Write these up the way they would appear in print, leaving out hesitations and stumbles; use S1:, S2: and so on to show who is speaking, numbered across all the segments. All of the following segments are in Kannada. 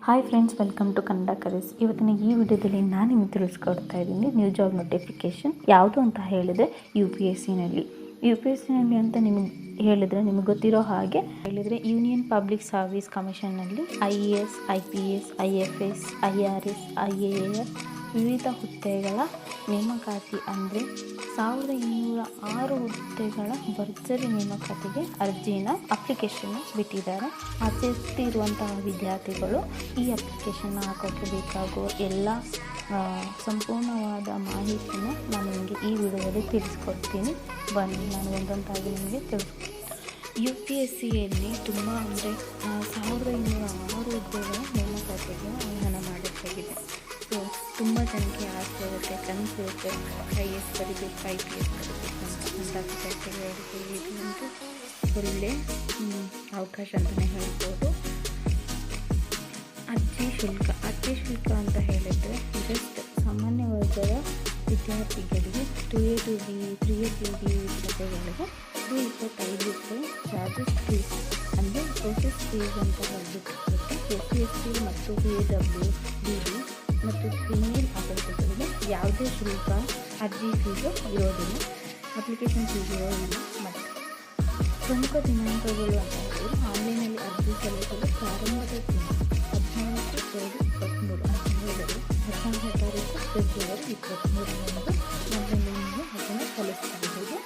S1: Hi friends, welcome to Kannada curries. ಇವತ್ತಿನ ಈ ವಿಡಿಯೋದಲ್ಲಿ ನಾನು ನಿಮಗೆ ತಿಳಿಸ್ಕೊಡ್ತಾ ಇದ್ದೀನಿ ನ್ಯೂ ಜಾಬ್ ನೋಟಿಫಿಕೇಷನ್ ಯಾವುದು ಅಂತ ಹೇಳಿದರೆ ಯು ಪಿ ಎಸ್ ಸಿನಲ್ಲಿ ಅಂತ ನಿಮಗೆ ಹೇಳಿದರೆ, ನಿಮಗೆ ಗೊತ್ತಿರೋ ಹಾಗೆ ಹೇಳಿದರೆ ಯೂನಿಯನ್ ಪಬ್ಲಿಕ್ ಸರ್ವಿಸ್ ಕಮಿಷನ್ನಲ್ಲಿ IAS, IPS, IFS, IRS, IAS ವಿವಿಧ ಹುದ್ದೆಗಳ ನೇಮಕಾತಿ ಅಂದರೆ 1206 ಹುದ್ದೆಗಳ ಭರ್ಜರಿ ನೇಮಕಾತಿಗೆ ಅಪ್ಲಿಕೇಶನ್ ಬಿಟ್ಟಿದ್ದಾರೆ. ಆಸಕ್ತಿ ಇರುವಂತಹ ವಿದ್ಯಾರ್ಥಿಗಳು ಈ ಅಪ್ಲಿಕೇಶನ್ನ ಹಾಕೋಕ್ಕೆ ಬೇಕಾಗುವ ಎಲ್ಲ ಸಂಪೂರ್ಣವಾದ ಮಾಹಿತಿನ ನಾನು ನಿಮಗೆ ಈ ವಿಡಿಯೋದಲ್ಲಿ ತಿಳಿಸ್ಕೊಡ್ತೀನಿ. ಬನ್ನಿ, ನಾನು ಒಂದೊಂದಾಗಿ ನಿಮಗೆ ತಿಳಿಸ್ಕೊಡ್ತೀನಿ. UPSCಯಲ್ಲಿ ತುಂಬ ಅಂದರೆ 1206 ಹುದ್ದೆಗಳ ನೇಮಕಾತಿಗೆ ಆಹ್ವಾನ ಮಾಡಬೇಕಾಗಿದೆ. ಸೊ ತುಂಬ ಜನಕ್ಕೆ ಆಸೆ ಇರುತ್ತೆ, ಕನಸಿರುತ್ತೆ, IAS ಬರೀಬೇಕು, IPS ಬರೀಬೇಕು ಅಂತ ಇದಂತೂ ಒಳ್ಳೆ ಅವಕಾಶ ಅಂತಲೇ ಹೇಳ್ಬೋದು. ಅರ್ಜಿ ಶುಲ್ಕ ಅಂತ ಹೇಳಿದರೆ ಜಸ್ಟ್ ಸಾಮಾನ್ಯ ವರ್ಗದ ವಿದ್ಯಾರ್ಥಿಗಳಿಗೆ 2A to B 3A to B ವಿದ್ಯಾರ್ಥಿಗಳಿಗೆ 25 ರೂಪಾಯಿ ಚಾರ್ಜಸ್ ಫೀಸ್ ಅಂದರೆ ಪ್ರೋಸೆಸ್ ಫೀಸ್ ಅಂತ ಹೇಳ್ಬಿಟ್ಟಿರುತ್ತೆ. SC ಮತ್ತು PWBD ಮತ್ತು ಫೀಮೇಲ್ ಅಭ್ಯರ್ಥಿಗಳಿಗೆ ಯಾವುದೇ ಶುಲ್ಕ, ಅರ್ಜಿ ಫೀಸು ಇರೋದಿಲ್ಲ, ಅಪ್ಲಿಕೇಶನ್ ಫೀಸ್ ಇರೋದಿಲ್ಲ. ಮತ್ತು ಪ್ರಮುಖ ದಿನಾಂಕಗಳು ಅಂತ ಹೇಳಿದರೆ ಆನ್ಲೈನಲ್ಲಿ ಅರ್ಜಿ ಸಲ್ಲಿಸಲು ಪ್ರಾರಂಭದ ದಿನ 14/2/23 ಅಂತ ಹೇಳಿದರೆ 14ನೇ ತಾರೀಕು ಫೆಬ್ರವರಿ 23ರಂದು ಆನ್ಲೈನ್ನಲ್ಲಿ ಅದನ್ನು ಸಲ್ಲಿಸಬಹುದು.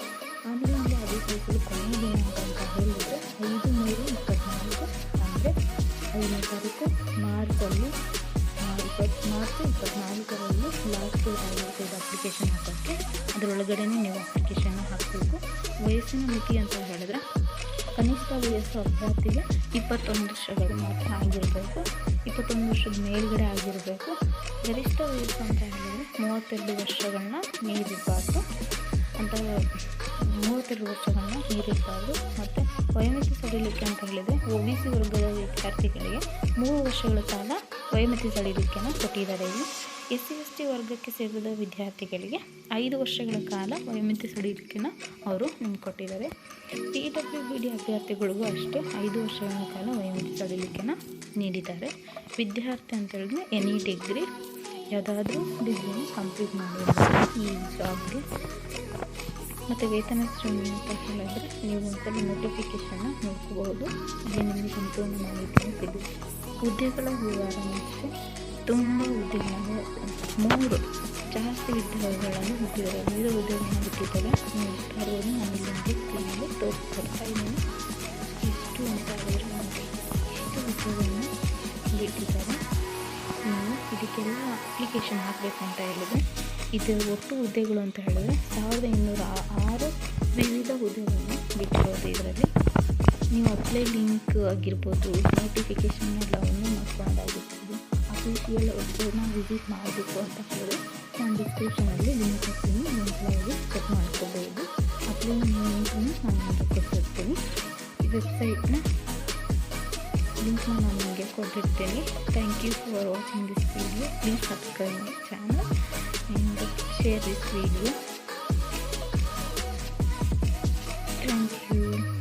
S1: ಆನ್ಲೈನ್ನಲ್ಲಿ ಅರ್ಜಿ ಸಲ್ಲಿಸಲು ಕೊನೆಯ ದಿನಾಂಕ ಅಂತ ಹೇಳಿದರೆ 5/3/24 ಅಂದರೆ 5ನೇ ತಾರೀಕು ಮಾರ್ಚ್ 24ರಲ್ಲಿ ಲಾಸ್ಟ್ ಡೇಟ್ ಆಗಿರ್ತದೆ ಅಪ್ಲಿಕೇಶನ್ ಹಾಕೋಕ್ಕೆ. ಅದರೊಳಗಡೆ ನೀವು ಅಪ್ಲಿಕೇಶನ್ನ ಹಾಕಬೇಕು. ವಯಸ್ಸಿನ ಮಿತಿ ಅಂತ ಹೇಳಿದ್ರೆ ಕನಿಷ್ಠ ವಯಸ್ಸು ಅಭ್ಯರ್ಥಿಗೆ 21 ವರ್ಷಗಳು ಮಾತ್ರ ಆಗಿರಬೇಕು, 21 ವರ್ಷದ ಮೇಲ್ಗಡೆ ಆಗಿರಬೇಕು. ಗರಿಷ್ಠ ವಯಸ್ಸು ಅಂತ ಹೇಳಿದರೆ 32 ವರ್ಷಗಳನ್ನ ಮೀರಿರಬಾರ್ದು ಅಂತ 32 ವರ್ಷಗಳನ್ನ ಮೀರಿರಬಾರ್ದು. ಮತ್ತು ವಯೋಮಿತಿ ಸಡಿಲಿಕೆ ಅಂತ ಹೇಳಿದರೆ OBC ವರ್ಗದ ವಿದ್ಯಾರ್ಥಿಗಳಿಗೆ 3 ವರ್ಷಗಳ ಕಾಲ ವಯೋಮಿತಿ ಸಡಿಲಿಕೆಯನ್ನು ಕೊಟ್ಟಿದ್ದಾರೆ. ಇಲ್ಲಿ SC/ST ವರ್ಗಕ್ಕೆ ಸೇರಿದ ವಿದ್ಯಾರ್ಥಿಗಳಿಗೆ 5 ವರ್ಷಗಳ ಕಾಲ ವಯೋಮಿತಿ ಸಡಿಲಿಕೆಯನ್ನು ಅವರು ನಿಮ್ಗೆ ಕೊಟ್ಟಿದ್ದಾರೆ. PWBD ಅಭ್ಯರ್ಥಿಗಳಿಗೂ ಅಷ್ಟೇ 5 ವರ್ಷಗಳ ಕಾಲ ವಯೋಮಿತಿ ಸಡಿಲಿಕೆಯನ್ನು ನೀಡಿದ್ದಾರೆ. ವಿದ್ಯಾರ್ಥಿ ಅಂತ ಹೇಳಿದ್ರೆ ಎನಿ ಡಿಗ್ರಿ, ಯಾವುದಾದ್ರೂ ಡಿಗ್ರಿನ ಕಂಪ್ಲೀಟ್ ಮಾಡಿರ್ತಾರೆ ಈ ಜಾಬ್ಗೆ. ಮತ್ತು ವೇತನ ಶ್ರೇಣಿ ಅಂತ ಹೇಳಿದ್ರೆ ನೀವು ಒಂದ್ಸಲ ನೋಟಿಫಿಕೇಷನ್ನ ನೋಡ್ಕೋಬಹುದು. ಅಲ್ಲಿ ನಿಮಗೆ ಸಂಪೂರ್ಣ ಮಾಹಿತಿಯನ್ನು ಸಿಗುತ್ತೆ. ಹುದ್ದೆಗಳ ವಿವರ ಮತ್ತು ತುಂಬ ಹುದ್ದೆಗಳನ್ನು 3 ಜಾಸ್ತಿ ಹುದ್ದೆಗಳನ್ನು ಬಿಟ್ಟಿದ್ದಾರೆ, ವಿವಿಧ ಹುದ್ದೆಗಳನ್ನು ಬಿಟ್ಟಿದ್ದಾರೆ. ನೀವು ತರುವುದು ನಾನು ಇಲ್ಲಿಂದ ಕ್ಲೀನಾಗಿ ತೋರಿಸ್ಕೊಡ್ತಾ ಇದ್ದೀನಿ. ಎಷ್ಟು ಅಂತ ಹೇಳಿದ್ರೆ ನಮಗೆ ಎಷ್ಟು ಹುದ್ದೆಗಳನ್ನು ಬಿಟ್ಟಿದ್ದಾರೆ. ನೀವು ಇದಕ್ಕೆಲ್ಲ ಅಪ್ಲಿಕೇಶನ್ ಹಾಕಬೇಕು ಅಂತ ಹೇಳಿದರೆ ಇದು ಒಟ್ಟು ಹುದ್ದೆಗಳು ಅಂತ ಹೇಳಿದ್ರೆ 1206 ವಿವಿಧ ಹುದ್ದೆಗಳನ್ನು ಬಿಟ್ಟಿರೋದು. ಇದರಲ್ಲಿ ನೀವು ಅಪ್ಲೈ ಲಿಂಕ್ ಆಗಿರ್ಬೋದು, ನೋಟಿಫಿಕೇಷನ್ ಎಲ್ಲವನ್ನು ಮಾಡ್ಕೊಳ್ಳೋದಾಗಿರ್ಬೋದು, ಅಫಿಷಿಯಲ್ ವೆಬ್ಸೈಟ್ನ ವಿಸಿಟ್ ಮಾಡಬೇಕು ಅಂತ ಹೇಳಿದ್ರೆ ನಾನು ಡಿಸ್ಕ್ರಿಪ್ಷನಲ್ಲಿ ಲಿಂಕ್ ಹಾಕ್ತೀನಿ, ಲಿಂಕ್ನಲ್ಲಿ ಚೆಕ್ ಮಾಡ್ಕೋಬೋದು. ಅಪ್ಲೈ ಲಿಂಕನ್ನು ನಾನು ನಿಮಗೆ ಕೊಟ್ಟಿರ್ತೀನಿ. ಈ ವೆಬ್ಸೈಟ್ನ ಲಿಂಕ್ನ ನಾನು ನಿಮಗೆ ಕೊಟ್ಟಿರ್ತೀನಿ. Thank you for watching this video. Please subscribe my channel and share this video. Thank you.